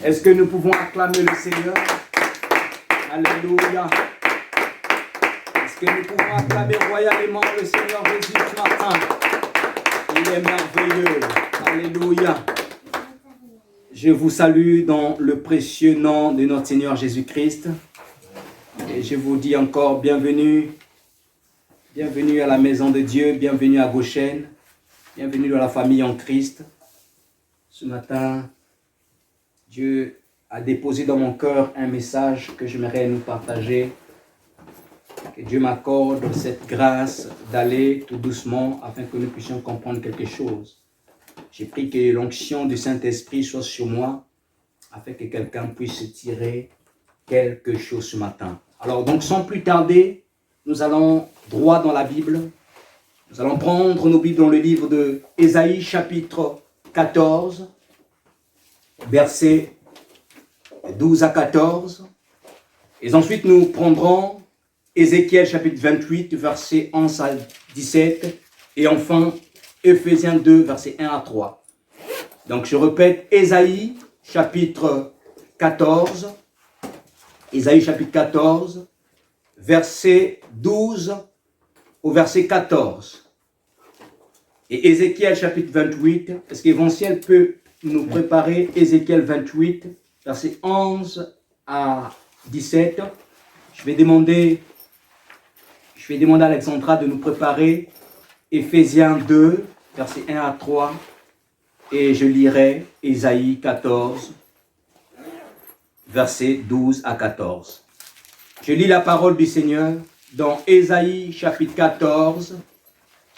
Est-ce que nous pouvons acclamer le Seigneur? Alléluia. Est-ce que nous pouvons acclamer royalement le Seigneur Jésus ce matin? Il est merveilleux. Alléluia. Je vous salue dans le précieux nom de notre Seigneur Jésus-Christ. Et je vous dis encore bienvenue. Bienvenue à la maison de Dieu. Bienvenue à Goshen. Bienvenue dans la famille en Christ. Ce matin, Dieu a déposé dans mon cœur un message que j'aimerais nous partager. Que Dieu m'accorde cette grâce d'aller tout doucement afin que nous puissions comprendre quelque chose. J'ai pris que l'onction du Saint-Esprit soit sur moi afin que quelqu'un puisse tirer quelque chose ce matin. Alors donc sans plus tarder, nous allons droit dans la Bible. Nous allons prendre nos Bibles dans le livre de Ésaïe chapitre 14, versets 12 à 14. Et ensuite nous prendrons Ézéchiel chapitre 28, versets 11 à 17. Et enfin Éphésiens 2, versets 1 à 3. Donc je répète, Ésaïe chapitre 14. Ésaïe chapitre 14, verset 12 au verset 14. Et Ézéchiel chapitre 28, est-ce qu'Évangile peut nous préparer Ézéchiel 28, verset 11 à 17. Je vais demander à Alexandra de nous préparer Éphésiens 2, verset 1 à 3. Et je lirai Ésaïe 14, verset 12 à 14. Je lis la parole du Seigneur dans Ésaïe chapitre 14,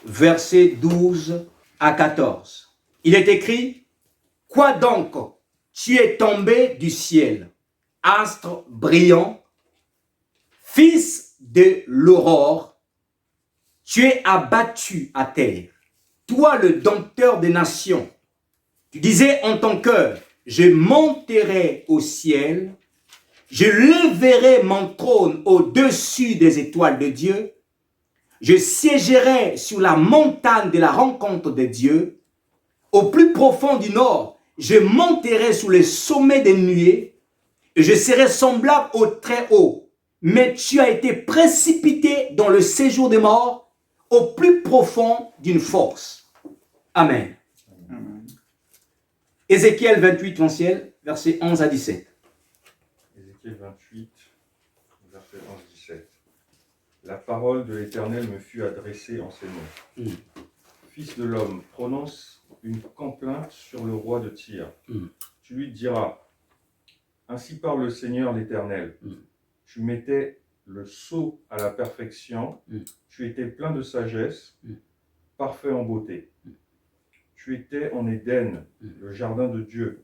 verset 12 à 14. Il est écrit: Quoi donc? Tu es tombé du ciel, astre brillant, fils de l'aurore, tu es abattu à terre, toi le dompteur des nations. Tu disais en ton cœur: je monterai au ciel, je leverai mon trône au-dessus des étoiles de Dieu, je siégerai sur la montagne de la rencontre de Dieu, au plus profond du nord, je monterai sur les sommets des nuées, et je serai semblable au Très-Haut. Mais tu as été précipité dans le séjour des morts, au plus profond d'une fosse. Amen. Amen. Ézéchiel 28, versets 11 à 17. Ézéchiel 28, verset 11-17. La parole de l'Éternel me fut adressée en ces mots. Fils de l'homme, prononce une complainte sur le roi de Tyr. Tu lui diras: ainsi parle le Seigneur l'Éternel. Tu mettais le sceau à la perfection, tu étais plein de sagesse, parfait en beauté. Tu étais en Éden, le jardin de Dieu.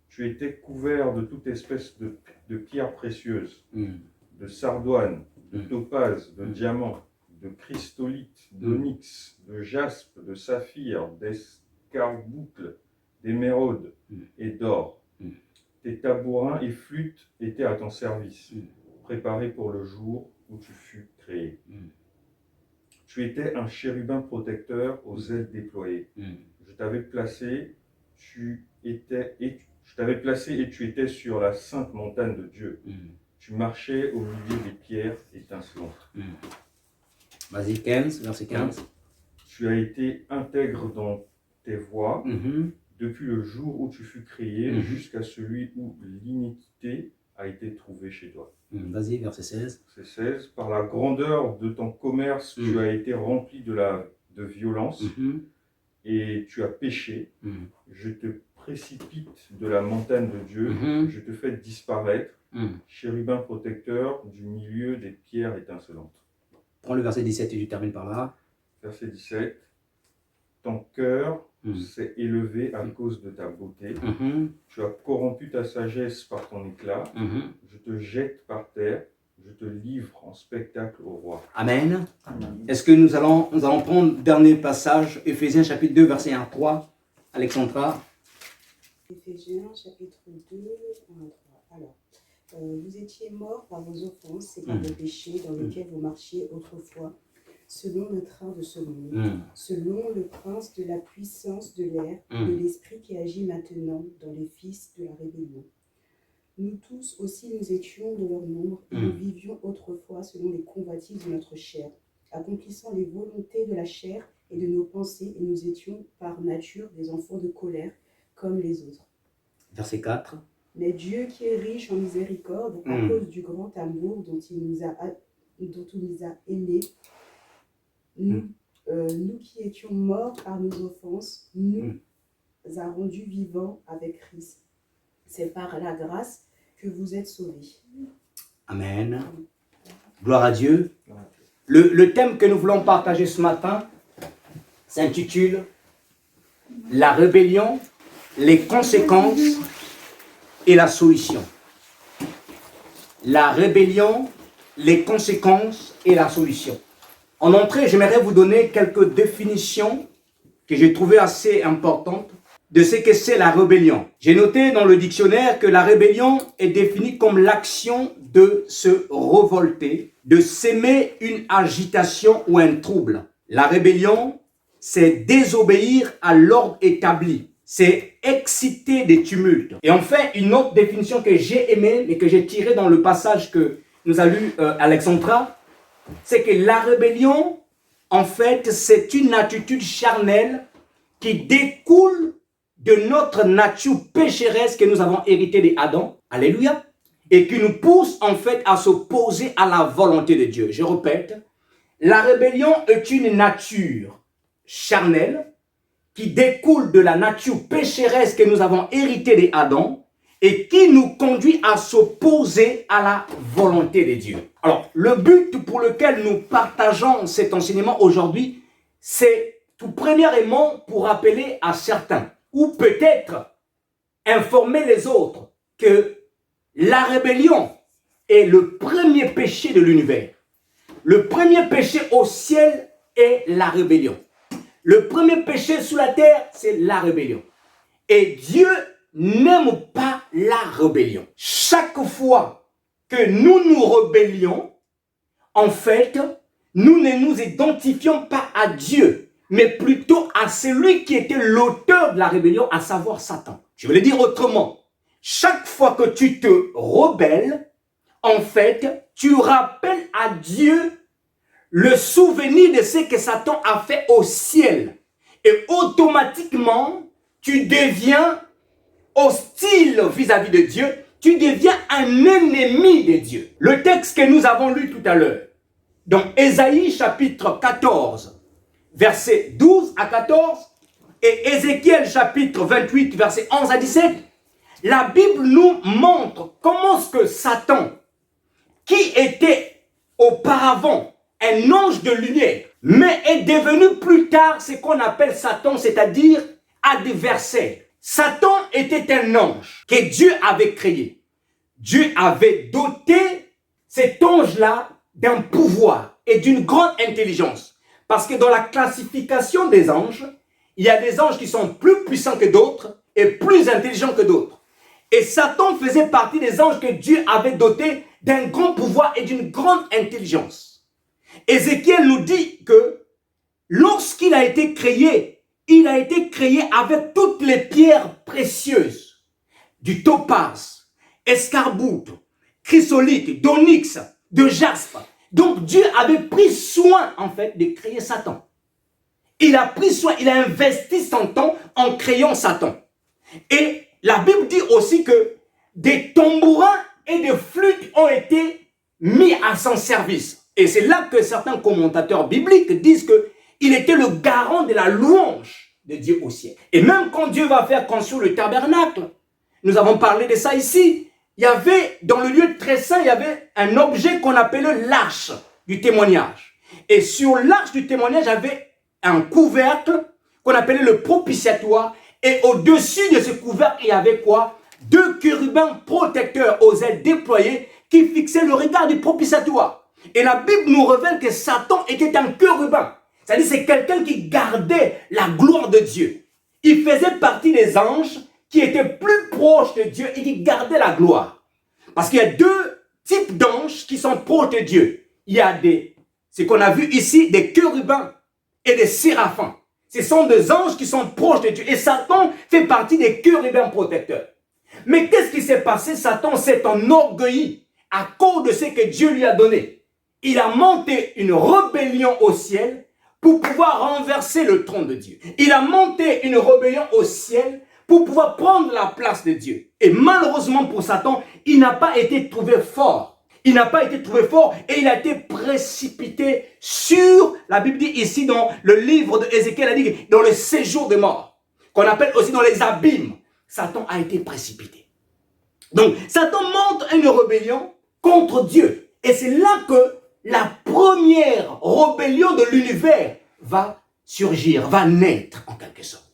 Tu étais couvert de toute espèce de pierres précieuses, de sardoine, de topaze, de diamant, de chrysolite, d'onyx, de jaspe, de saphir, d'escarboucle, d'émeraude et d'or. Tes tabourins et flûtes étaient à ton service, préparés pour le jour où tu fus créé. Tu étais un chérubin protecteur aux ailes déployées. Je t'avais placé et tu étais sur la sainte montagne de Dieu. Tu marchais au milieu des pierres étincelantes. Vas-y, 15, verset 15. Tu as été intègre dans tes voies depuis le jour où tu fus créé jusqu'à celui où l'iniquité a été trouvée chez toi. Vas-y, verset 16. C'est 16. Par la grandeur de ton commerce, tu as été rempli de violence et tu as péché. Je te précipite de la montagne de Dieu, je te fais disparaître, chérubin protecteur du milieu des pierres étincelantes. Prends le verset 17 et je termine par là. Verset 17. Ton cœur s'est élevé à cause de ta beauté. Tu as corrompu ta sagesse par ton éclat. Je te jette par terre. Je te livre en spectacle au roi. Amen. Amen. Est-ce que nous allons prendre le dernier passage, Éphésiens chapitre 2, verset 1 à 3. Alexandra. Éphésiens chapitre 2, 1 à 3. Alors, vous étiez morts par vos offenses et par vos péchés dans lesquels vous marchiez autrefois. selon le train de ce monde, selon le prince de la puissance de l'air, de l'esprit qui agit maintenant dans les fils de la rébellion. Nous tous aussi nous étions de leur nombre, et nous vivions autrefois selon les convoitises de notre chair, accomplissant les volontés de la chair et de nos pensées, et nous étions par nature des enfants de colère, comme les autres. Verset 4. Mais Dieu qui est riche en miséricorde, à cause du grand amour dont il nous a aimés, nous qui étions morts par nos offenses, nous a rendus vivants avec Christ. C'est par la grâce que vous êtes sauvés. Amen. Gloire à Dieu. Le thème que nous voulons partager ce matin s'intitule « La rébellion, les conséquences et la solution ». La rébellion, les conséquences et la solution. En entrée, j'aimerais vous donner quelques définitions que j'ai trouvées assez importantes de ce que c'est la rébellion. J'ai noté dans le dictionnaire que la rébellion est définie comme l'action de se révolter, de s'aimer une agitation ou un trouble. La rébellion, c'est désobéir à l'ordre établi. C'est exciter des tumultes. Et enfin, une autre définition que j'ai aimée, mais que j'ai tirée dans le passage que nous a lu Alexandra, c'est que la rébellion, en fait, c'est une attitude charnelle qui découle de notre nature pécheresse que nous avons héritée d'Adam. Alléluia. Et qui nous pousse, en fait, à s'opposer à la volonté de Dieu. Je répète, la rébellion est une nature charnelle qui découle de la nature pécheresse que nous avons héritée d'Adam et qui nous conduit à s'opposer à la volonté de Dieu. Alors, le but pour lequel nous partageons cet enseignement aujourd'hui, c'est tout premièrement pour rappeler à certains, ou peut-être informer les autres, que la rébellion est le premier péché de l'univers. Le premier péché au ciel est la rébellion. Le premier péché sous la terre, c'est la rébellion. Et Dieu n'aime pas la rébellion. Chaque fois que nous nous rébellions, en fait, nous ne nous identifions pas à Dieu, mais plutôt à celui qui était l'auteur de la rébellion, à savoir Satan. Je vais le dire autrement. Chaque fois que tu te rebelles, en fait, tu rappelles à Dieu le souvenir de ce que Satan a fait au ciel. Et automatiquement, tu deviens hostile vis-à-vis de Dieu. Tu deviens un ennemi de Dieu. Le texte que nous avons lu tout à l'heure, dans Ésaïe chapitre 14, versets 12 à 14, et Ézéchiel chapitre 28, versets 11 à 17, la Bible nous montre comment est-ce que Satan, qui était auparavant un ange de lumière, mais est devenu plus tard ce qu'on appelle Satan, c'est-à-dire adversaire. Satan était un ange que Dieu avait créé. Dieu avait doté cet ange-là d'un pouvoir et d'une grande intelligence. Parce que dans la classification des anges, il y a des anges qui sont plus puissants que d'autres et plus intelligents que d'autres. Et Satan faisait partie des anges que Dieu avait dotés d'un grand pouvoir et d'une grande intelligence. Ézéchiel nous dit que lorsqu'il a été créé, il a été créé avec toutes les pierres précieuses, du topaz, escarboucle, chrysolite, d'onyx, de jaspe. Donc Dieu avait pris soin en fait de créer Satan. Il a pris soin, il a investi son temps en créant Satan. Et la Bible dit aussi que des tambourins et des flûtes ont été mis à son service. Et c'est là que certains commentateurs bibliques disent qu'il était le garant de la louange de Dieu au ciel. Et même quand Dieu va faire construire le tabernacle, nous avons parlé de ça ici, il y avait, dans le lieu très saint, il y avait un objet qu'on appelait l'arche du témoignage. Et sur l'arche du témoignage, il y avait un couvercle qu'on appelait le propitiatoire. Et au-dessus de ce couvercle, il y avait quoi? 2 chérubins protecteurs aux ailes déployées qui fixaient le regard du propitiatoire. Et la Bible nous révèle que Satan était un chérubin. C'est-à-dire c'est quelqu'un qui gardait la gloire de Dieu. Il faisait partie des anges qui étaient plus proches de Dieu et qui gardaient la gloire. Parce qu'il y a 2 types d'anges qui sont proches de Dieu. Il y a des ce qu'on a vu ici, des chérubins et des séraphins. Ce sont des anges qui sont proches de Dieu. Et Satan fait partie des chérubins protecteurs. Mais qu'est-ce qui s'est passé? Satan s'est enorgueilli à cause de ce que Dieu lui a donné. Il a monté une rébellion au ciel pour pouvoir renverser le trône de Dieu. Il a monté une rébellion au ciel pour pouvoir prendre la place de Dieu. Et malheureusement pour Satan, il n'a pas été trouvé fort. Il n'a pas été trouvé fort et il a été précipité sur, la Bible dit ici dans le livre d'Ézéchiel, elle dit dans le séjour des morts, qu'on appelle aussi dans les abîmes. Satan a été précipité. Donc, Satan monte une rébellion contre Dieu. Et c'est là que la première rébellion de l'univers va surgir, va naître en quelque sorte.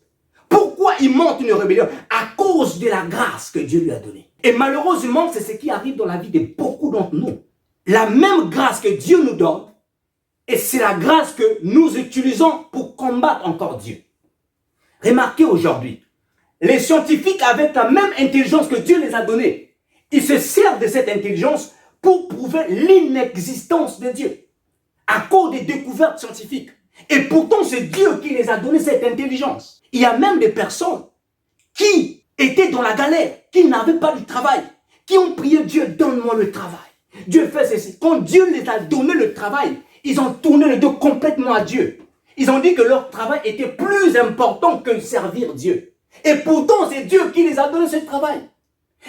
Pourquoi il monte une rébellion? À cause de la grâce que Dieu lui a donnée. Et malheureusement, c'est ce qui arrive dans la vie de beaucoup d'entre nous. La même grâce que Dieu nous donne, et c'est la grâce que nous utilisons pour combattre encore Dieu. Remarquez aujourd'hui, les scientifiques avec la même intelligence que Dieu les a donnée, ils se servent de cette intelligence pour prouver l'inexistence de Dieu. À cause des découvertes scientifiques. Et pourtant, c'est Dieu qui les a donné cette intelligence. Il y a même des personnes qui étaient dans la galère, qui n'avaient pas de travail, qui ont prié Dieu, donne-moi le travail. Dieu fait ceci. Quand Dieu les a donné le travail, ils ont tourné le dos complètement à Dieu. Ils ont dit que leur travail était plus important que servir Dieu. Et pourtant, c'est Dieu qui les a donné ce travail.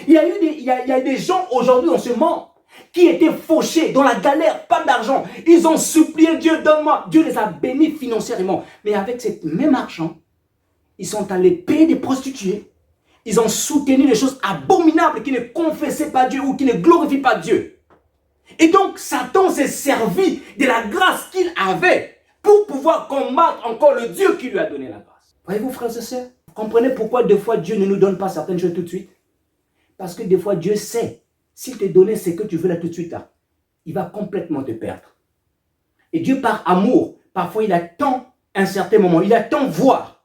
Il y a des gens aujourd'hui dans ce monde qui étaient fauchés, dans la galère, pas d'argent. Ils ont supplié Dieu, donne-moi. Dieu les a bénis financièrement. Mais avec cet même argent, ils sont allés payer des prostituées. Ils ont soutenu des choses abominables qui ne confessaient pas Dieu ou qui ne glorifient pas Dieu. Et donc, Satan s'est servi de la grâce qu'il avait pour pouvoir combattre encore le Dieu qui lui a donné la grâce. Voyez-vous, frères et sœurs, vous comprenez pourquoi des fois Dieu ne nous donne pas certaines choses tout de suite? Parce que des fois Dieu sait, s'il te donnait ce que tu veux là tout de suite, là, il va complètement te perdre. Et Dieu par amour, parfois il attend un certain moment, il attend voir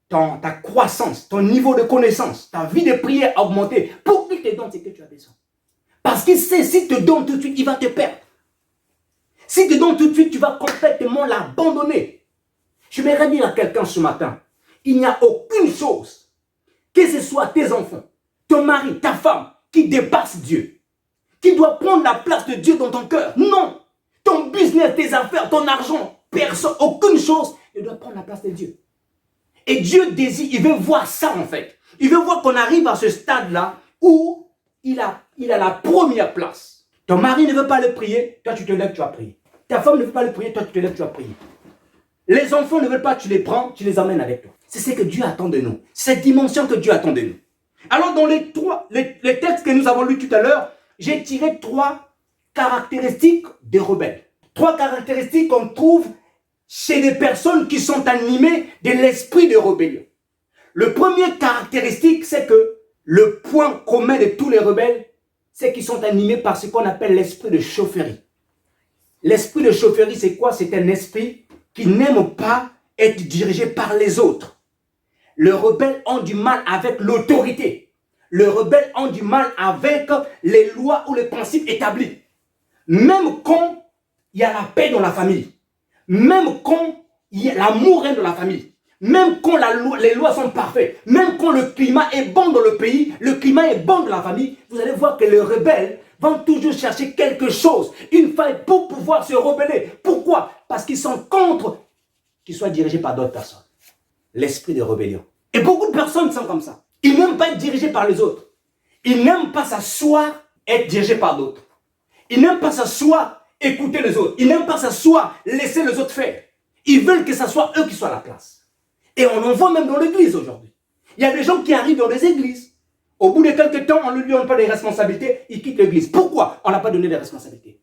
ta croissance, ton niveau de connaissance, ta vie de prière augmenter pour qu'il te donne ce que tu as besoin. Parce qu'il sait, s'il te donne tout de suite, il va te perdre. S'il te donne tout de suite, tu vas complètement l'abandonner. Je vais dire à quelqu'un ce matin, il n'y a aucune chose, que ce soit tes enfants, ton mari, ta femme, qui dépasse Dieu, qui doit prendre la place de Dieu dans ton cœur. Non, ton business, tes affaires, ton argent, personne, aucune chose ne doit prendre la place de Dieu. Et Dieu désire, il veut voir ça en fait. Il veut voir qu'on arrive à ce stade-là où il a la première place. Ton mari ne veut pas le prier, toi tu te lèves, tu vas prier. Ta femme ne veut pas le prier, toi tu te lèves, tu vas prier. Les enfants ne veulent pas, tu les prends, tu les emmènes avec toi. C'est ce que Dieu attend de nous. Cette dimension que Dieu attend de nous. Alors dans les textes que nous avons lus tout à l'heure, j'ai tiré 3 caractéristiques des rebelles. 3 caractéristiques qu'on trouve chez des personnes qui sont animées de l'esprit de rébellion. Le premier caractéristique, c'est que le point commun de tous les rebelles, c'est qu'ils sont animés par ce qu'on appelle l'esprit de chaufferie. L'esprit de chaufferie, c'est quoi? C'est un esprit qui n'aime pas être dirigé par les autres. Les rebelles ont du mal avec l'autorité. Les rebelles ont du mal avec les lois ou les principes établis. Même quand il y a la paix dans la famille. Même quand l'amour règne dans la famille, même quand les lois sont parfaites, même quand le climat est bon dans le pays, le climat est bon dans la famille, vous allez voir que les rebelles vont toujours chercher quelque chose, une faille pour pouvoir se rebeller. Pourquoi? Parce qu'ils sont contre qu'ils soient dirigés par d'autres personnes. L'esprit de rébellion. Et beaucoup de personnes sont comme ça. Ils n'aiment pas être dirigés par les autres. Ils n'aiment pas s'asseoir et être dirigés par d'autres. Ils n'aiment pas s'asseoir, écouter les autres. Ils n'aiment pas s'asseoir, laisser les autres faire. Ils veulent que ce soit eux qui soient à la place. Et on en voit même dans l'église aujourd'hui. Il y a des gens qui arrivent dans les églises. Au bout de quelques temps, on ne lui donne pas les responsabilités, ils quittent l'église. Pourquoi on n'a pas donné les responsabilités?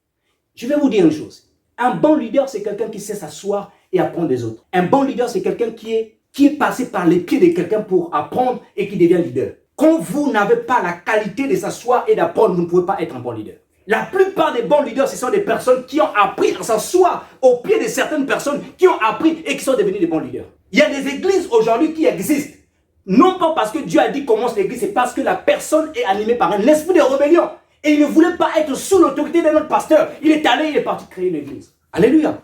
Je vais vous dire une chose. Un bon leader, c'est quelqu'un qui sait s'asseoir et apprendre des autres. Un bon leader, c'est quelqu'un qui est passé par les pieds de quelqu'un pour apprendre et qui devient leader. Quand vous n'avez pas la qualité de s'asseoir et d'apprendre, vous ne pouvez pas être un bon leader. La plupart des bons leaders, ce sont des personnes qui ont appris à s'asseoir au pied de certaines personnes qui ont appris et qui sont devenus des bons leaders. Il y a des églises aujourd'hui qui existent. Non pas parce que Dieu a dit commence l'église, c'est parce que la personne est animée par un esprit de rébellion. Et il ne voulait pas être sous l'autorité d'un autre pasteur. Il est allé, il est parti créer une église. Alléluia.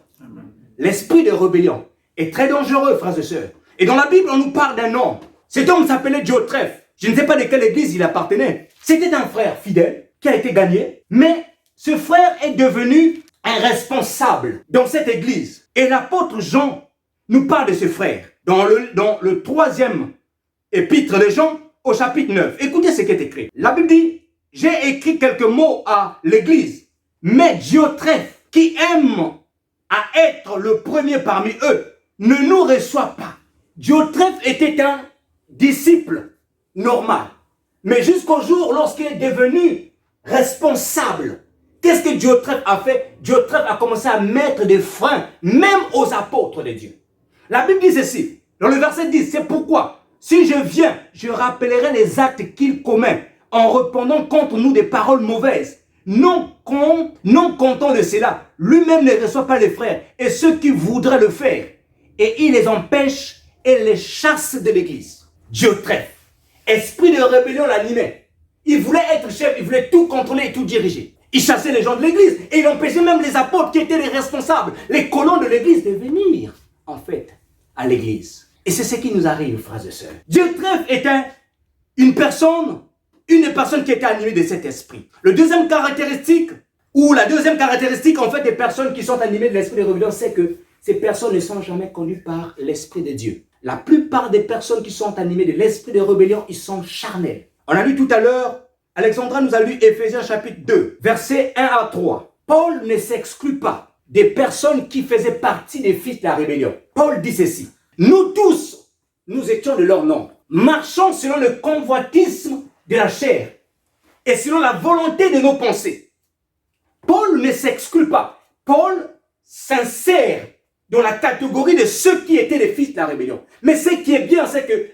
L'esprit de rébellion est très dangereux, frères et sœurs. Et dans la Bible, on nous parle d'un homme. Cet homme s'appelait Diotrephe. Je ne sais pas de quelle église il appartenait. C'était un frère fidèle qui a été gagné. Mais ce frère est devenu un responsable dans cette église. Et l'apôtre Jean nous parle de ce frère. Dans le 3e épître de Jean, au chapitre 9. Écoutez ce qui est écrit. La Bible dit, j'ai écrit quelques mots à l'église. Mais Diotrephe, qui aime à être le premier parmi eux, ne nous reçoit pas. Diotrephe était un disciple normal. Mais jusqu'au jour lorsqu'il est devenu responsable, qu'est-ce que Diotrephe a fait? Diotrephe a commencé à mettre des freins, même aux apôtres de Dieu. La Bible dit ceci, dans le verset 10, c'est pourquoi, si je viens, je rappellerai les actes qu'il commet, en répondant contre nous des paroles mauvaises. Non content de cela, lui-même ne reçoit pas les frères et ceux qui voudraient le faire. Et il les empêche et les chasse de l'église. Diotrephe, esprit de rébellion l'animait. Il voulait être chef, il voulait tout contrôler et tout diriger. Il chassait les gens de l'église et il empêchait même les apôtres qui étaient les responsables, les colons de l'église de venir, en fait, à l'église. Et c'est ce qui nous arrive, frères et sœurs. Diotrephe était une personne qui était animée de cet esprit. La deuxième caractéristique en fait des personnes qui sont animées de l'esprit de rébellion, c'est que ces personnes ne sont jamais conduites par l'esprit de Dieu. La plupart des personnes qui sont animées de l'esprit de rébellion, ils sont charnels. On a lu tout à l'heure, Alexandra nous a lu Éphésiens chapitre 2, versets 1 à 3. Paul ne s'exclut pas des personnes qui faisaient partie des fils de la rébellion. Paul dit ceci. Nous tous, nous étions de leur nombre, marchant selon le convoitisme de la chair et selon la volonté de nos pensées. Paul ne s'exclut pas. Paul s'insère dans la catégorie de ceux qui étaient les fils de la rébellion. Mais ce qui est bien, c'est que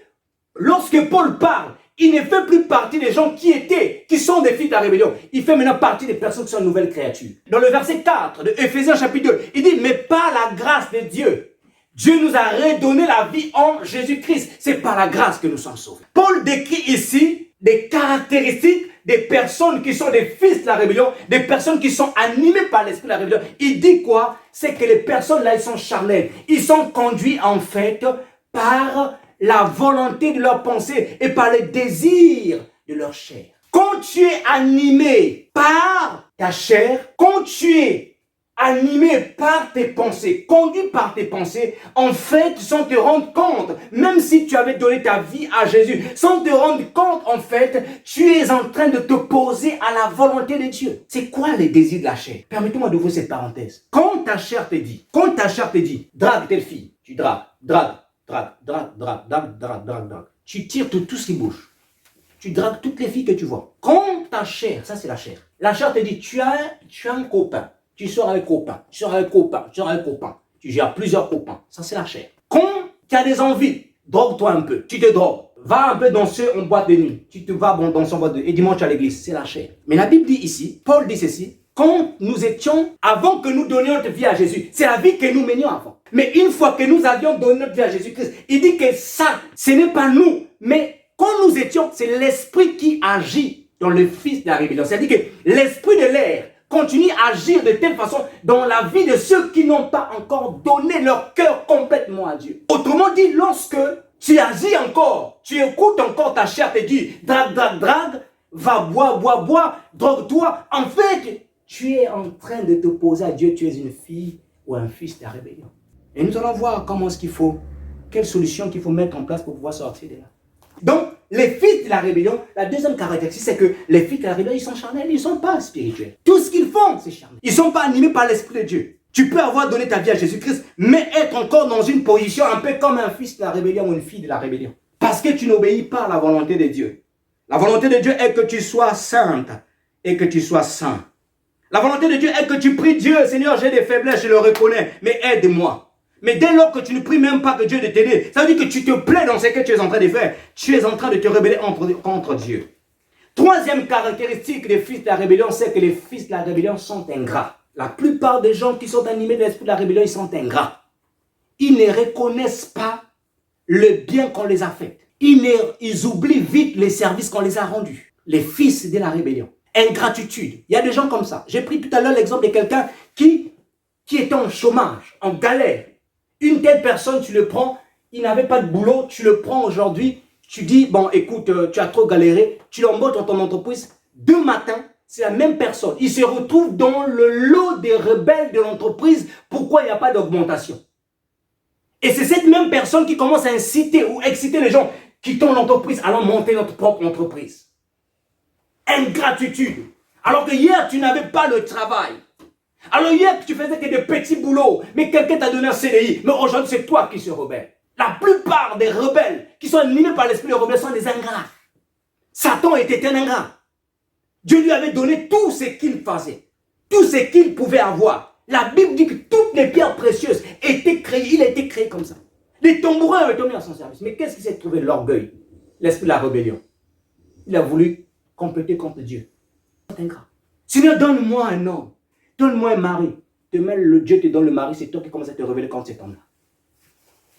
lorsque Paul parle, il ne fait plus partie des gens qui sont des fils de la rébellion. Il fait maintenant partie des personnes qui sont de nouvelles créatures. Dans le verset 4 de Éphésiens chapitre 2, il dit, mais par la grâce de Dieu, Dieu nous a redonné la vie en Jésus-Christ. C'est par la grâce que nous sommes sauvés. Paul décrit ici des caractéristiques des personnes qui sont des fils de la rébellion, des personnes qui sont animées par l'esprit de la rébellion. Il dit quoi? C'est que les personnes là, ils sont charnelles. Ils sont conduits en fait par la volonté de leur pensée et par les désirs de leur chair. Quand tu es animé par ta chair, quand tu es animé par tes pensées, conduit par tes pensées, en fait, sans te rendre compte, même si tu avais donné ta vie à Jésus, sans te rendre compte, en fait, tu es en train de te poser à la volonté de Dieu. C'est quoi les désirs de la chair? Permettez-moi d'ouvrir cette parenthèse. Quand ta chair te dit, drague telle fille, tu dragues. Tu tires tout ce qui bouge. Tu dragues toutes les filles que tu vois. Quand ta chair, ça c'est la chair te dit, tu as un copain. Tu sors avec copain, tu gères plusieurs copains. Ça, c'est la chair. Quand tu as des envies, drogue-toi un peu. Tu te drogues. Va un peu danser en boîte de nuit. Tu te vas danser en boîte de nuit. Et dimanche à l'église, c'est la chair. Mais la Bible dit ici, Paul dit ceci, quand nous étions, avant que nous donnions notre vie à Jésus, c'est la vie que nous menions avant. Mais une fois que nous avions donné notre vie à Jésus-Christ, il dit que ça, ce n'est pas nous. Mais quand nous étions, c'est l'esprit qui agit dans le fils de la rébellion. C'est-à-dire que l'esprit de l'air continue à agir de telle façon dans la vie de ceux qui n'ont pas encore donné leur cœur complètement à Dieu. Autrement dit, lorsque tu agis encore, tu écoutes encore ta chair te dit drague, va boire, drogue-toi. En fait, tu es en train de te poser à Dieu, tu es une fille ou un fils de la rébellion. Et nous allons voir comment est-ce qu'il faut, quelle solution qu'il faut mettre en place pour pouvoir sortir de là. Donc, les fils de la rébellion, la deuxième caractéristique, c'est que les fils de la rébellion, ils sont charnels, ils ne sont pas spirituels. Tout ce qu'ils font, c'est charnel. Ils ne sont pas animés par l'Esprit de Dieu. Tu peux avoir donné ta vie à Jésus-Christ, mais être encore dans une position un peu comme un fils de la rébellion ou une fille de la rébellion. Parce que tu n'obéis pas à la volonté de Dieu. La volonté de Dieu est que tu sois sainte et que tu sois saint. La volonté de Dieu est que tu pries Dieu, Seigneur, j'ai des faiblesses, je le reconnais, mais aide-moi. Mais dès lors que tu ne pries même pas que Dieu de t'aider, ça veut dire que tu te plais dans ce que tu es en train de faire. Tu es en train de te rebeller contre Dieu. Troisième caractéristique des fils de la rébellion, c'est que les fils de la rébellion sont ingrats. La plupart des gens qui sont animés de l'esprit de la rébellion, ils sont ingrats. Ils ne reconnaissent pas le bien qu'on les a fait. Ils oublient vite les services qu'on les a rendus. Les fils de la rébellion. Ingratitude. Il y a des gens comme ça. J'ai pris tout à l'heure l'exemple de quelqu'un qui qui était en chômage, en galère. Une telle personne, tu le prends, il n'avait pas de boulot, tu le prends aujourd'hui, tu dis, bon, écoute, tu as trop galéré, tu l'embauches dans ton entreprise. Deux matins, c'est la même personne. Il se retrouve dans le lot des rebelles de l'entreprise. Pourquoi il n'y a pas d'augmentation? Et c'est cette même personne qui commence à inciter ou exciter les gens qui quittent l'entreprise, allons monter notre propre entreprise. Ingratitude. Alors que hier, tu n'avais pas le travail. Alors hier, tu faisais que des petits boulots, mais quelqu'un t'a donné un CDI. Mais aujourd'hui, c'est toi qui se rebelle. La plupart des rebelles qui sont animés par l'esprit de rebelle sont des ingrats. Satan était un ingrat. Dieu lui avait donné tout ce qu'il faisait, tout ce qu'il pouvait avoir. La Bible dit que toutes les pierres précieuses étaient créées, il a été créé comme ça. Les tambourins avaient été mis à son service. Mais qu'est-ce qui s'est trouvé? L'orgueil, l'esprit de la rébellion. Il a voulu compléter contre Dieu. C'est ingrat. Seigneur, donne-moi un homme, donne-moi un mari. Demain, le Dieu te donne le mari, c'est toi qui commences à te révéler contre cet homme-là.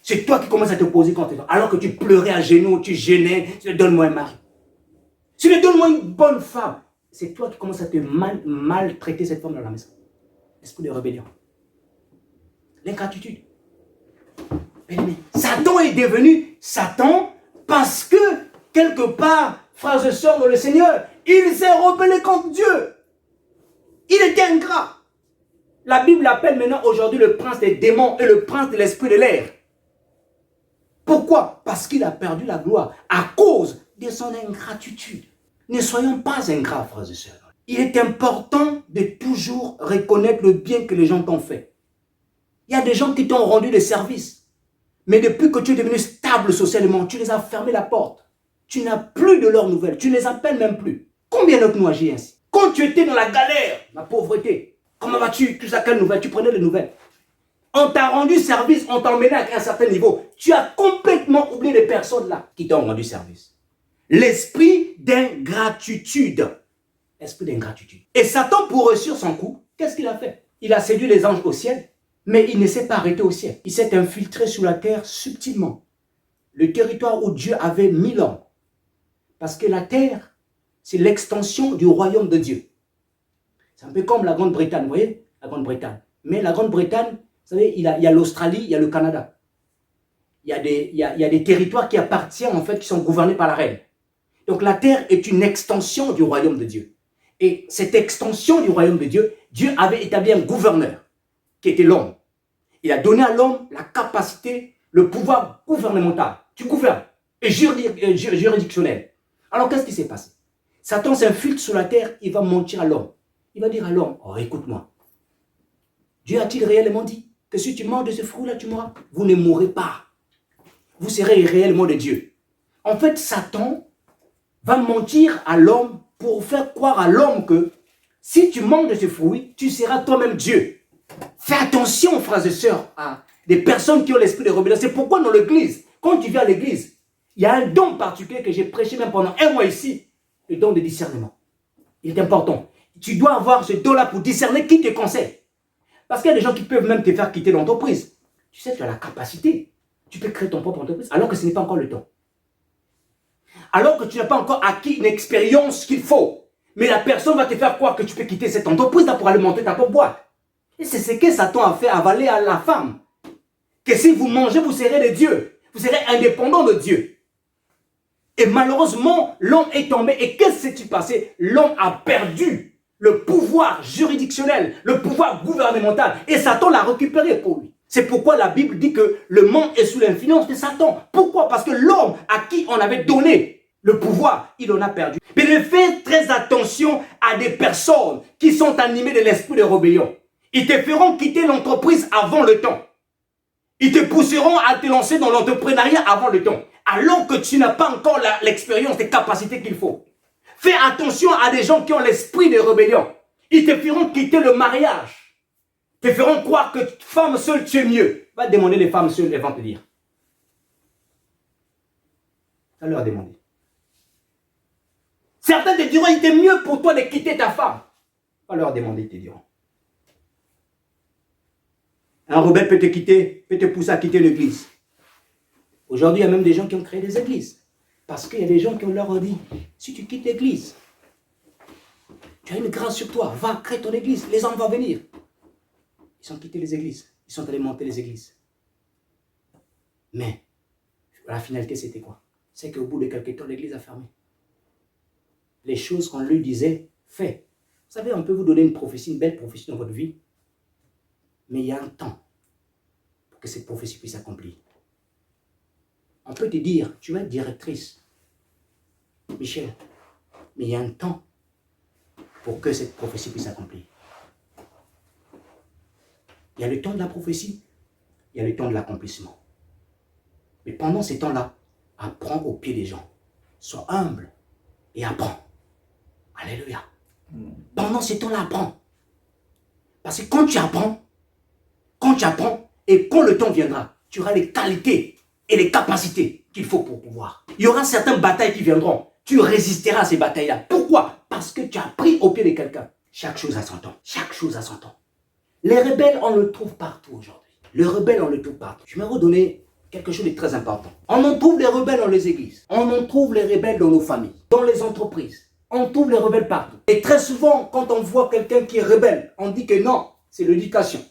C'est toi qui commences à te poser contre cet homme. Alors que tu pleurais à genoux, tu gênais, donne-moi un mari. Seigneur, donne-moi une bonne femme. C'est toi qui commences à te maltraiter cette femme dans la maison. L'esprit de rébellion. L'ingratitude. Satan est devenu Satan parce que, quelque part, frères et sœurs dans le Seigneur, il s'est rebellé contre Dieu. Il était ingrat. La Bible l'appelle maintenant aujourd'hui le prince des démons et le prince de l'esprit de l'air. Pourquoi? Parce qu'il a perdu la gloire à cause de son ingratitude. Ne soyons pas ingrats, frères et sœurs. Il est important de toujours reconnaître le bien que les gens t'ont fait. Il y a des gens qui t'ont rendu des services. Mais depuis que tu es devenu stable socialement, tu les as fermé la porte. Tu n'as plus de leurs nouvelles. Tu ne les appelles même plus. Combien d'autres nous agissent ainsi? Quand tu étais dans la galère, la pauvreté, comment vas-tu? Tu as quelles nouvelles? Tu prenais les nouvelles. On t'a rendu service, on t'a emmené à un certain niveau. Tu as complètement oublié les personnes là qui t'ont rendu service. L'esprit d'ingratitude. Esprit d'ingratitude. Et Satan, pour réussir son coup, qu'est-ce qu'il a fait? Il a séduit les anges au ciel, mais il ne s'est pas arrêté au ciel. Il s'est infiltré sur la terre subtilement. Le territoire où Dieu avait mis l'homme. Parce que la terre, c'est l'extension du royaume de Dieu. C'est un peu comme la Grande-Bretagne, vous voyez? La Grande-Bretagne. Mais la Grande-Bretagne, vous savez, il y a l'Australie, il y a le Canada. Il y a des territoires qui appartiennent, en fait, qui sont gouvernés par la reine. Donc la terre est une extension du royaume de Dieu. Et cette extension du royaume de Dieu, Dieu avait établi un gouverneur, qui était l'homme. Il a donné à l'homme la capacité, le pouvoir gouvernemental. Tu gouvernes, et juridictionnel. Alors qu'est-ce qui s'est passé? Satan s'infiltre sur la terre, il va mentir à l'homme. Il va dire à l'homme, oh écoute-moi, Dieu a-t-il réellement dit que si tu manges de ce fruit-là, tu mourras? Vous ne mourrez pas. Vous serez réellement de Dieu. En fait, Satan va mentir à l'homme pour faire croire à l'homme que si tu manges de ce fruit, tu seras toi-même Dieu. Fais attention, frères et sœurs, à des personnes qui ont l'esprit de rébellion. C'est pourquoi dans l'église, quand tu viens à l'église, il y a un don particulier que j'ai prêché même pendant 1 mois ici, le don de discernement. Il est important. Tu dois avoir ce don-là pour discerner qui te conseille. Parce qu'il y a des gens qui peuvent même te faire quitter l'entreprise. Tu sais, tu as la capacité. Tu peux créer ton propre entreprise alors que ce n'est pas encore le temps. Alors que tu n'as pas encore acquis une expérience qu'il faut. Mais la personne va te faire croire que tu peux quitter cette entreprise-là pour aller monter ta propre boîte. Et c'est ce que Satan a fait avaler à la femme. Que si vous mangez, vous serez des dieux. Vous serez indépendants de Dieu. Et malheureusement, l'homme est tombé. Et qu'est-ce qui s'est passé? L'homme a perdu le pouvoir juridictionnel, le pouvoir gouvernemental. Et Satan l'a récupéré pour lui. C'est pourquoi la Bible dit que le monde est sous l'influence de Satan. Pourquoi? Parce que l'homme à qui on avait donné le pouvoir, il en a perdu. Mais fais très attention à des personnes qui sont animées de l'esprit de rébellion. Ils te feront quitter l'entreprise avant le temps. Ils te pousseront à te lancer dans l'entrepreneuriat avant le temps. Alors que tu n'as pas encore l'expérience, les capacités qu'il faut. Fais attention à des gens qui ont l'esprit de rébellion. Ils te feront quitter le mariage. Te feront croire que femme seule, tu es mieux. Va demander les femmes seules, elles vont te dire. Va leur demander. Certains te diront, il était mieux pour toi de quitter ta femme. Va leur demander, ils te diront. Un rebelle peut te quitter, peut te pousser à quitter l'église. Aujourd'hui, il y a même des gens qui ont créé des églises. Parce qu'il y a des gens qui ont leur dit, si tu quittes l'église, tu as une grâce sur toi, va créer ton église, les hommes vont venir. Ils Ils ont quitté les églises. Ils sont allés monter les églises. Mais la finalité, c'était quoi? C'est qu'au bout de quelques temps, l'église a fermé. Les choses qu'on lui disait, fait. Vous savez, on peut vous donner une prophétie, une belle prophétie dans votre vie, mais il y a un temps pour que cette prophétie puisse s'accomplir. On peut te dire, tu vas être directrice, Michel, mais il y a un temps pour que cette prophétie puisse s'accomplir. Il y a le temps de la prophétie, il y a le temps de l'accomplissement. Mais pendant ces temps-là, apprends au pied des gens. Sois humble et apprends. Alléluia. Pendant ces temps-là, apprends. Parce que quand tu apprends, et quand le temps viendra, tu auras les qualités et les capacités qu'il faut pour pouvoir. Il y aura certaines batailles qui viendront. Tu résisteras à ces batailles-là. Pourquoi? Parce que tu as pris au pied de quelqu'un. Chaque chose a son temps. Chaque chose a son temps. Les rebelles, on le trouve partout aujourd'hui. Les rebelles, on le trouve partout. Je vais redonner quelque chose de très important. On en trouve les rebelles dans les églises. On en trouve les rebelles dans nos familles, dans les entreprises. On trouve les rebelles partout. Et très souvent, quand on voit quelqu'un qui est rebelle, on dit que non, c'est l'éducation.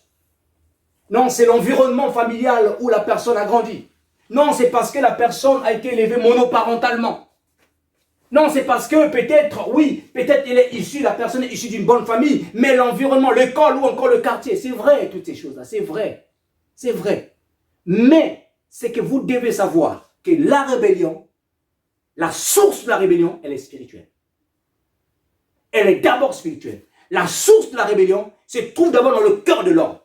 Non, c'est l'environnement familial où la personne a grandi. Non, c'est parce que la personne a été élevée monoparentalement. Non, c'est parce que peut-être, oui, peut-être la personne est issue d'une bonne famille, mais l'environnement, l'école ou encore le quartier, c'est vrai, toutes ces choses-là, c'est vrai. C'est vrai. Mais, c'est que vous devez savoir que la rébellion, la source de la rébellion, elle est spirituelle. Elle est d'abord spirituelle. La source de la rébellion se trouve d'abord dans le cœur de l'homme.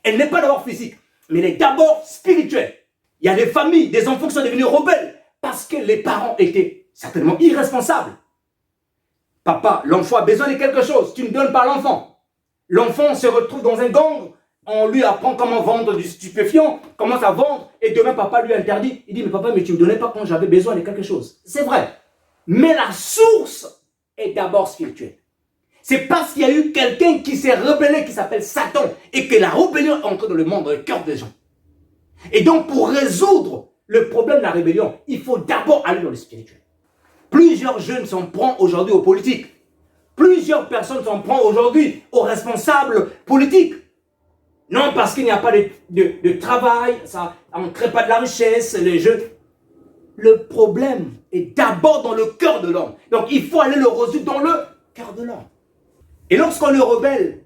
Elle n'est pas d'abord physique, mais elle est d'abord spirituelle. Il y a des familles, des enfants qui sont devenus rebelles parce que les parents étaient certainement irresponsables. Papa, l'enfant a besoin de quelque chose, tu ne donnes pas à l'enfant. L'enfant se retrouve dans un gang, on lui apprend comment vendre du stupéfiant, commence à vendre, et demain papa lui interdit. Il dit, mais papa, mais tu ne me donnais pas quand j'avais besoin de quelque chose. C'est vrai. Mais la source est d'abord spirituelle. C'est parce qu'il y a eu quelqu'un qui s'est rebellé, qui s'appelle Satan, et que la rébellion est entrée dans le monde, dans le cœur des gens. Et donc, pour résoudre le problème de la rébellion, il faut d'abord aller dans le spirituel. Plusieurs jeunes s'en prennent aujourd'hui aux politiques. Plusieurs personnes s'en prennent aujourd'hui aux responsables politiques. Non, parce qu'il n'y a pas de travail, ça, on ne crée pas de la richesse, les jeunes. Le problème est d'abord dans le cœur de l'homme. Donc, il faut aller le résoudre dans le cœur de l'homme. Et lorsqu'on est rebelle,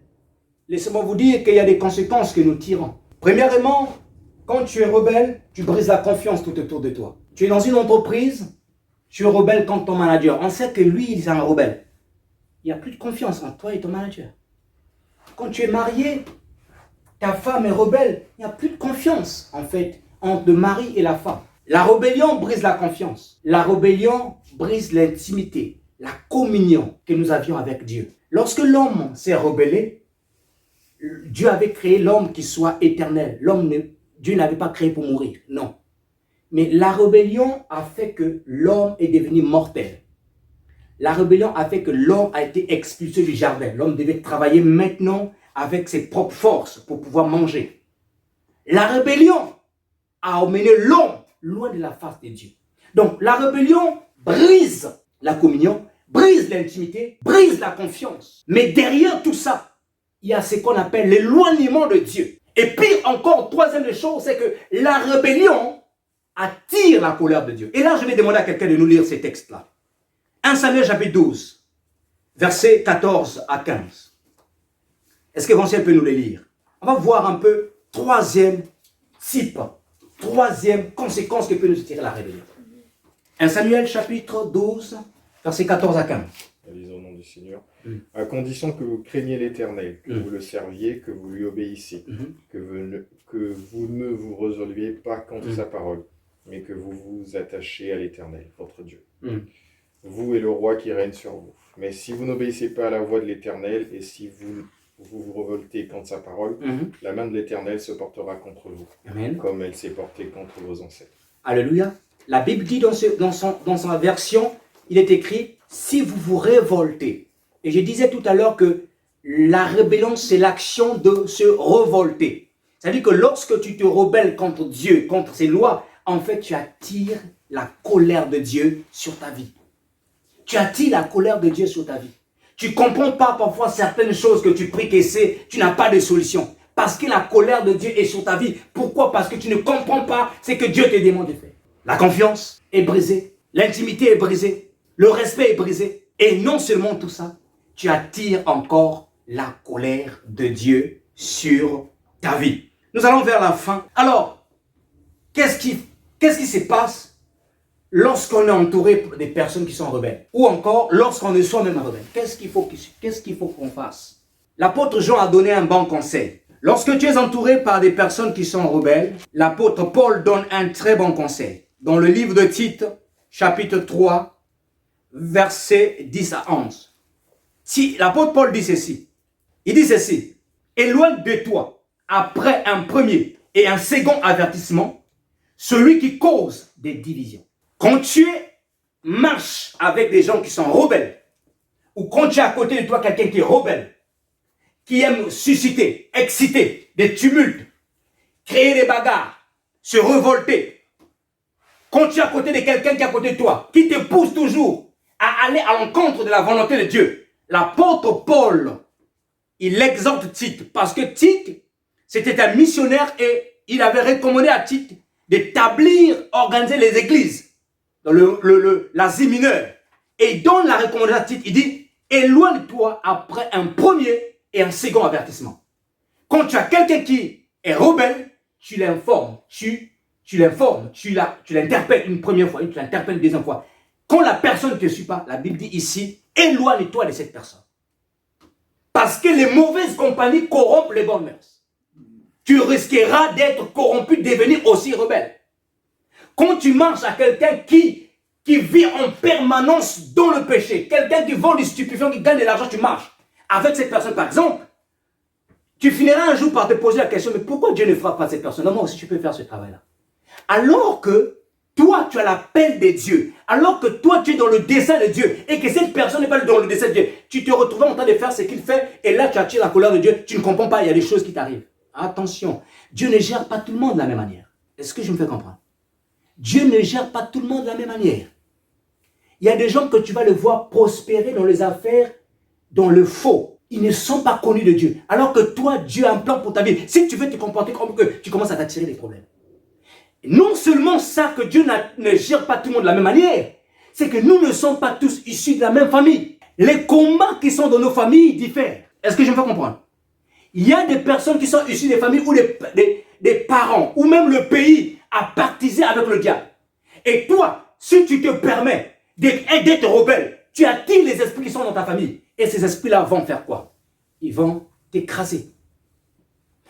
laissez-moi vous dire qu'il y a des conséquences que nous tirons. Premièrement, quand tu es rebelle, tu brises la confiance tout autour de toi. Tu es dans une entreprise, tu es rebelle contre ton manager. On sait que lui, il est un rebelle. Il n'y a plus de confiance entre toi et ton manager. Quand tu es marié, ta femme est rebelle, il n'y a plus de confiance, en fait, entre le mari et la femme. La rébellion brise la confiance. La rébellion brise l'intimité, la communion que nous avions avec Dieu. Lorsque l'homme s'est rebellé, Dieu avait créé l'homme qui soit éternel. Dieu n'avait pas créé pour mourir, non. Mais la rébellion a fait que l'homme est devenu mortel. La rébellion a fait que l'homme a été expulsé du jardin. L'homme devait travailler maintenant avec ses propres forces pour pouvoir manger. La rébellion a emmené l'homme loin de la face de Dieu. Donc la rébellion brise la communion, brise l'intimité, brise la confiance. Mais derrière tout ça, il y a ce qu'on appelle l'éloignement de Dieu. Et pire encore, troisième des choses, c'est que la rébellion attire la colère de Dieu. Et là, je vais demander à quelqu'un de nous lire ces textes-là. 1 Samuel chapitre 12, versets 14 à 15. Est-ce que Vincent peut nous les lire? On va voir un peu troisième type, troisième conséquence que peut nous tirer la rébellion. 1 Samuel chapitre 12, versets 14 à 15. Lisons au nom du Seigneur. À condition que vous craigniez l'Éternel, que vous le serviez, que vous lui obéissiez, que vous ne vous résolviez pas contre sa parole, mais que vous vous attachiez à l'Éternel, votre Dieu. Vous et le roi qui règne sur vous. Mais si vous n'obéissez pas à la voix de l'Éternel, et si vous vous révoltez contre sa parole, la main de l'Éternel se portera contre vous, Amen. Comme elle s'est portée contre vos ancêtres. Alléluia. La Bible dit dans sa version, il est écrit, si vous vous révoltez. Et je disais tout à l'heure que la rébellion, c'est l'action de se révolter. C'est-à-dire que lorsque tu te rebelles contre Dieu, contre ses lois, en fait, tu attires la colère de Dieu sur ta vie. Tu attires la colère de Dieu sur ta vie. Tu ne comprends pas parfois certaines choses que tu pries qu'essaie, tu n'as pas de solution. Parce que la colère de Dieu est sur ta vie. Pourquoi? Parce que tu ne comprends pas ce que Dieu te demande de faire. La confiance est brisée, l'intimité est brisée, le respect est brisé. Et non seulement tout ça, tu attires encore la colère de Dieu sur ta vie. Nous allons vers la fin. Alors, qu'est-ce qui se passe lorsqu'on est entouré des personnes qui sont rebelles? Ou encore, lorsqu'on est soi-même rebelle? Qu'est-ce qu'il faut qu'on fasse? L'apôtre Jean a donné un bon conseil. Lorsque tu es entouré par des personnes qui sont rebelles, l'apôtre Paul donne un très bon conseil. Dans le livre de Tite, chapitre 3, versets 10 à 11. Si l'apôtre Paul dit ceci, il dit ceci: éloigne de toi, après un premier et un second avertissement, celui qui cause des divisions. Quand tu marches avec des gens qui sont rebelles, ou quand tu es à côté de toi quelqu'un qui est rebelle, qui aime susciter, exciter des tumultes, créer des bagarres, se révolter, quand tu es à côté de quelqu'un qui est à côté de toi, qui te pousse toujours à aller à l'encontre de la volonté de Dieu, l'apôtre Paul, il exhorte Tite, parce que Tite, c'était un missionnaire et il avait recommandé à Tite d'établir, organiser les églises dans l'Asie mineure. Et il donne la recommandation à Tite, il dit, éloigne-toi après un premier et un second avertissement. Quand tu as quelqu'un qui est rebelle, tu l'informes, tu l'interpelles une première fois, tu l'interpelles une deuxième fois. Quand la personne ne te suit pas, la Bible dit ici, éloigne-toi de cette personne. Parce que les mauvaises compagnies corrompent les bonnes mœurs. Tu risqueras d'être corrompu, de devenir aussi rebelle. Quand tu marches à quelqu'un qui vit en permanence dans le péché, quelqu'un qui vend du stupéfiant, qui gagne de l'argent, tu marches avec cette personne par exemple, tu finiras un jour par te poser la question, mais pourquoi Dieu ne frappe pas cette personne? Moi aussi je peux faire ce travail-là. Alors que toi tu as l'appel de Dieu, alors que toi tu es dans le dessein de Dieu, et que cette personne n'est pas dans le dessein de Dieu, tu te retrouves en train de faire ce qu'il fait, et là tu attires la colère de Dieu, tu ne comprends pas, il y a des choses qui t'arrivent. Attention, Dieu ne gère pas tout le monde de la même manière. Est-ce que je me fais comprendre? Dieu ne gère pas tout le monde de la même manière. Il y a des gens que tu vas le voir prospérer dans les affaires, dans le faux. Ils ne sont pas connus de Dieu. Alors que toi, Dieu a un plan pour ta vie. Si tu veux te comporter comme que tu commences à t'attirer des problèmes. Non seulement ça que Dieu ne gère pas tout le monde de la même manière, c'est que nous ne sommes pas tous issus de la même famille. Les combats qui sont dans nos familles diffèrent. Est-ce que je me fais comprendre? Il y a des personnes qui sont issues des familles où des parents, ou même le pays a pactisé avec le diable. Et toi, si tu te permets d'être rebelle, tu attires les esprits qui sont dans ta famille. Et ces esprits-là vont faire quoi? Ils vont t'écraser.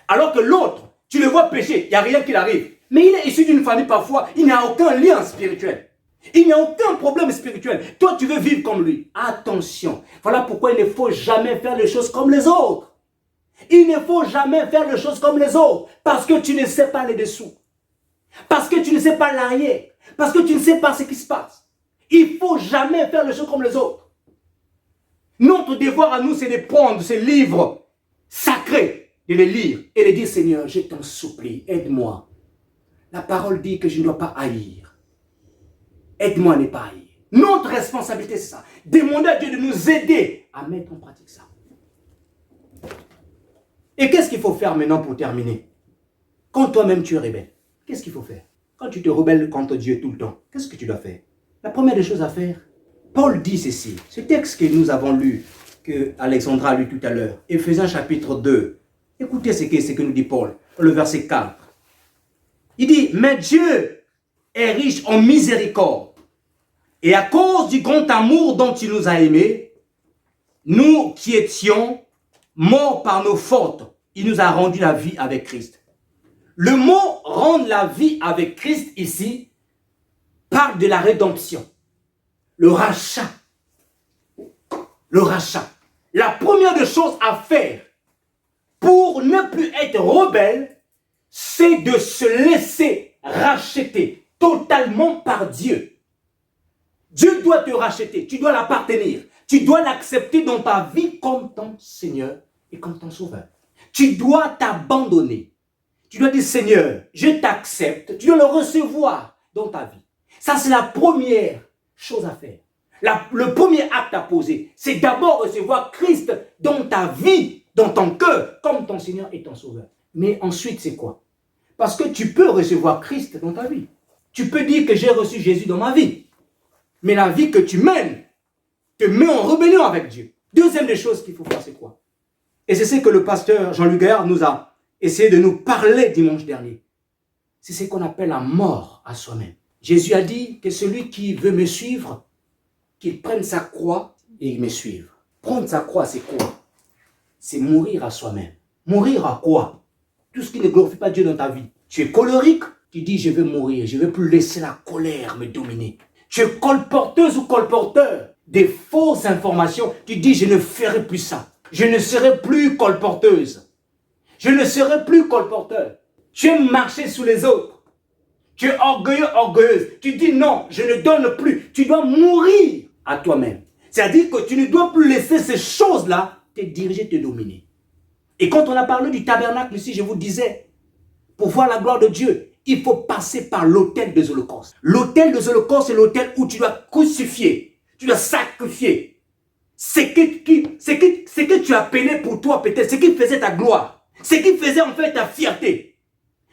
Alors que l'autre, tu le vois pécher, il n'y a rien qui l'arrive. Mais il est issu d'une famille parfois, il n'y a aucun lien spirituel. Il n'y a aucun problème spirituel. Toi, tu veux vivre comme lui. Attention. Voilà pourquoi il ne faut jamais faire les choses comme les autres. Il ne faut jamais faire les choses comme les autres. Parce que tu ne sais pas les dessous. Parce que tu ne sais pas l'arrière. Parce que tu ne sais pas ce qui se passe. Il ne faut jamais faire les choses comme les autres. Notre devoir à nous, c'est de prendre ces livres sacrés, de les lire et de dire, Seigneur, je t'en supplie, aide-moi. La parole dit que je ne dois pas haïr. Aide-moi à ne pas haïr. Notre responsabilité, c'est ça. Demander à Dieu de nous aider à mettre en pratique ça. Et qu'est-ce qu'il faut faire maintenant pour terminer? Quand toi-même tu es rebelle, qu'est-ce qu'il faut faire? Quand tu te rebelles contre Dieu tout le temps, qu'est-ce que tu dois faire? La première des choses à faire, Paul dit ceci, ce texte que nous avons lu, que Alexandra a lu tout à l'heure, Éphésiens chapitre 2. Écoutez ce que nous dit Paul, le verset 4. Il dit, mais Dieu est riche en miséricorde, et à cause du grand amour dont il nous a aimés, nous qui étions morts par nos fautes, il nous a rendu la vie avec Christ. Le mot « rendre la vie avec Christ » ici parle de la rédemption, le rachat. Le rachat. La première des choses à faire pour ne plus être rebelle, c'est de se laisser racheter totalement par Dieu. Dieu doit te racheter, tu dois l'appartenir, tu dois l'accepter dans ta vie comme ton Seigneur et comme ton Sauveur. Tu dois t'abandonner. Tu dois dire, Seigneur, je t'accepte. Tu dois le recevoir dans ta vie. Ça, c'est la première chose à faire. Le premier acte à poser, c'est d'abord recevoir Christ dans ta vie, dans ton cœur, comme ton Seigneur et ton Sauveur. Mais ensuite, c'est quoi? Parce que tu peux recevoir Christ dans ta vie. Tu peux dire que j'ai reçu Jésus dans ma vie. Mais la vie que tu mènes te met en rébellion avec Dieu. Deuxième des choses qu'il faut faire, c'est quoi? Et c'est ce que le pasteur Jean-Luc Gaillard nous a essayé de nous parler dimanche dernier. C'est ce qu'on appelle la mort à soi-même. Jésus a dit que celui qui veut me suivre, qu'il prenne sa croix et me suive. Prendre sa croix, c'est quoi? C'est mourir à soi-même. Mourir à quoi? Tout ce qui ne glorifie pas Dieu dans ta vie. Tu es colérique, tu dis je veux mourir, je ne veux plus laisser la colère me dominer. Tu es colporteuse ou colporteur des fausses informations, tu dis je ne ferai plus ça. Je ne serai plus colporteuse. Je ne serai plus colporteur. Tu aimes marcher sous les autres. Tu es orgueilleux, orgueilleuse. Tu dis non, je ne donne plus. Tu dois mourir à toi-même. C'est-à-dire que tu ne dois plus laisser ces choses-là te diriger, te dominer. Et quand on a parlé du tabernacle ici, je vous disais, pour voir la gloire de Dieu, il faut passer par l'autel des holocaustes. L'autel des holocaustes, c'est l'autel où tu dois crucifier, tu dois sacrifier. Ce que tu appelais pour toi peut-être, ce qui faisait ta gloire, ce qui faisait en fait ta fierté,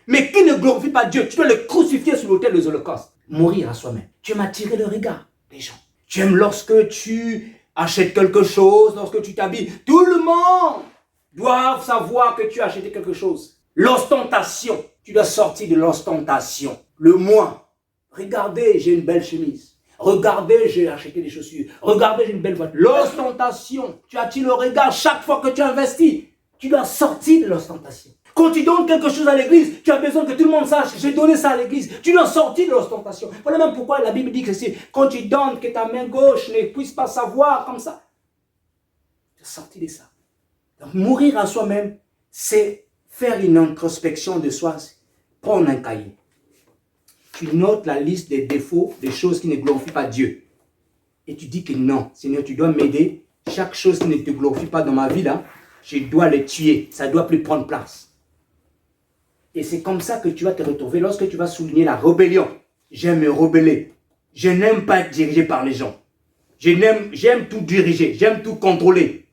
mais qui ne glorifie pas Dieu, tu dois le crucifier sur l'autel des holocaustes. Mourir à soi-même. Tu aimes attirer le regard des gens. Tu aimes lorsque tu achètes quelque chose, lorsque tu t'habilles. Tout le monde doit savoir que tu as acheté quelque chose. L'ostentation. Tu dois sortir de l'ostentation. Le moi. Regardez, j'ai une belle chemise. Regardez, j'ai acheté des chaussures. Regardez, j'ai une belle voiture. L'ostentation. Tu attires le regard chaque fois que tu investis. Tu dois sortir de l'ostentation. Quand tu donnes quelque chose à l'église, tu as besoin que tout le monde sache que j'ai donné ça à l'église. Tu dois sortir de l'ostentation. Voilà même pourquoi la Bible dit que c'est quand tu donnes, que ta main gauche ne puisse pas savoir comme ça. Tu dois sortir de ça. Donc mourir à soi-même, c'est faire une introspection de soi. Prendre un cahier. Tu notes la liste des défauts, des choses qui ne glorifient pas Dieu. Et tu dis que non, Seigneur, tu dois m'aider. Chaque chose qui ne te glorifie pas dans ma vie, là, je dois le tuer. Ça ne doit plus prendre place. Et c'est comme ça que tu vas te retrouver lorsque tu vas souligner la rébellion. J'aime me rebeller. Je n'aime pas être dirigé par les gens. J'aime tout diriger. J'aime tout contrôler.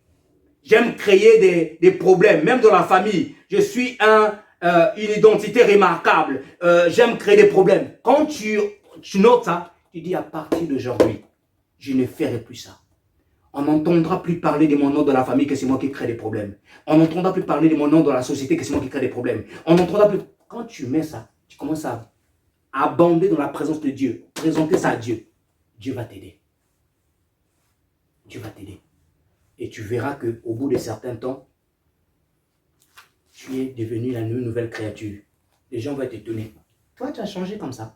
J'aime créer des problèmes, même dans la famille. Je suis une identité remarquable. J'aime créer des problèmes. Quand tu notes ça, tu dis à partir d'aujourd'hui, je ne ferai plus ça. On n'entendra plus parler de mon nom dans la famille que c'est moi qui crée des problèmes. On n'entendra plus parler de mon nom dans la société que c'est moi qui crée des problèmes. On n'entendra plus... Quand tu mets ça, tu commences à abonder dans la présence de Dieu. Présenter ça à Dieu. Dieu va t'aider. Dieu va t'aider. Et tu verras qu'au bout de certains temps, tu es devenu la nouvelle créature. Les gens vont t'étonner. Toi, tu as changé comme ça.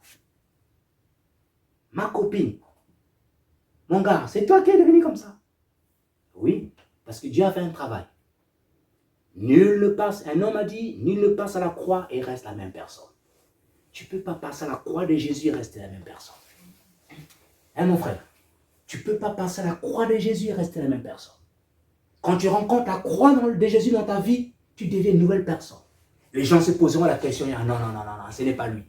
Ma copine, mon gars, c'est toi qui es devenu comme ça. Oui, parce que Dieu a fait un travail. Nul ne passe, un homme a dit, nul ne passe à la croix et reste la même personne. Tu ne peux pas passer à la croix de Jésus et rester la même personne. Hein, mon frère? Tu ne peux pas passer à la croix de Jésus et rester la même personne. Quand tu rencontres la croix de Jésus dans ta vie, tu deviens une nouvelle personne. Les gens se poseront la question, non, ce n'est pas lui.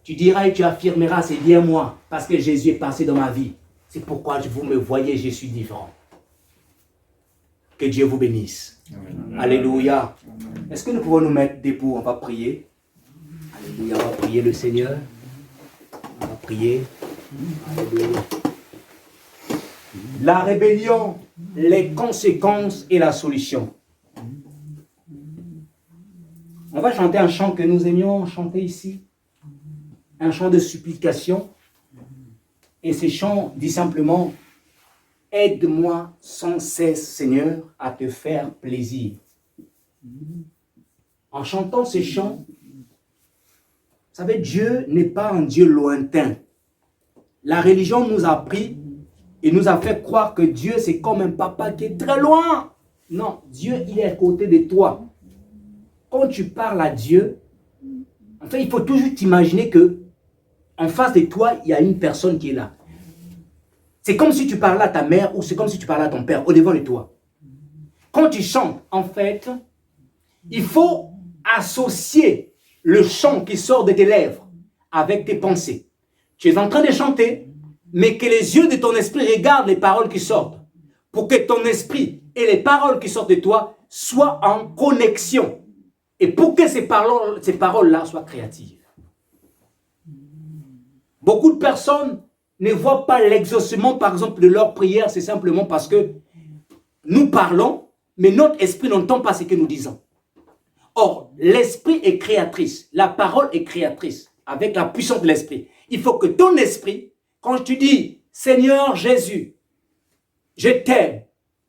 Tu diras et tu affirmeras, c'est bien moi, parce que Jésus est passé dans ma vie. C'est pourquoi vous me voyez, je suis différent. Que Dieu vous bénisse. Amen. Alléluia. Est-ce que nous pouvons nous mettre debout? On va prier. Alléluia. On va prier le Seigneur. On va prier. Alléluia. La rébellion, les conséquences et la solution. On va chanter un chant que nous aimions chanter ici. Un chant de supplication. Et ce chant dit simplement: aide-moi sans cesse, Seigneur, à te faire plaisir. En chantant ce chant, vous savez, Dieu n'est pas un Dieu lointain. La religion nous a appris et nous a fait croire que Dieu, c'est comme un papa qui est très loin. Non, Dieu, il est à côté de toi. Quand tu parles à Dieu, en fait, il faut toujours t'imaginer que en face de toi, il y a une personne qui est là. C'est comme si tu parlais à ta mère ou c'est comme si tu parlais à ton père au devant de toi. Quand tu chantes, en fait, il faut associer le chant qui sort de tes lèvres avec tes pensées. Tu es en train de chanter, mais que les yeux de ton esprit regardent les paroles qui sortent, pour que ton esprit et les paroles qui sortent de toi soient en connexion, et pour que ces paroles-là soient créatives. Beaucoup de personnes ne voient pas l'exaucement, par exemple, de leur prière, c'est simplement parce que nous parlons, mais notre esprit n'entend pas ce que nous disons. Or, l'esprit est créatrice, la parole est créatrice, avec la puissance de l'esprit. Il faut que ton esprit, quand tu dis « Seigneur Jésus, je t'aime,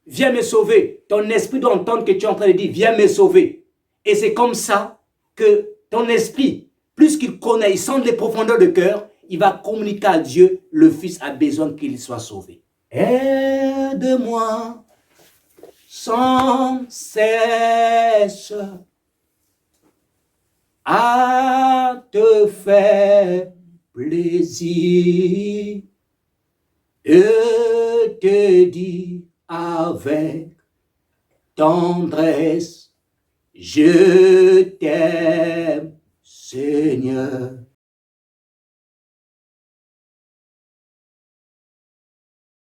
viens me sauver », ton esprit doit entendre que tu es en train de dire « Viens me sauver ». Et c'est comme ça que ton esprit, plus qu'il connaît, il sent les profondeurs de cœur, il va communiquer à Dieu, le Fils a besoin qu'il soit sauvé. Aide-moi sans cesse à te faire plaisir et te dire avec tendresse, je t'aime, Seigneur.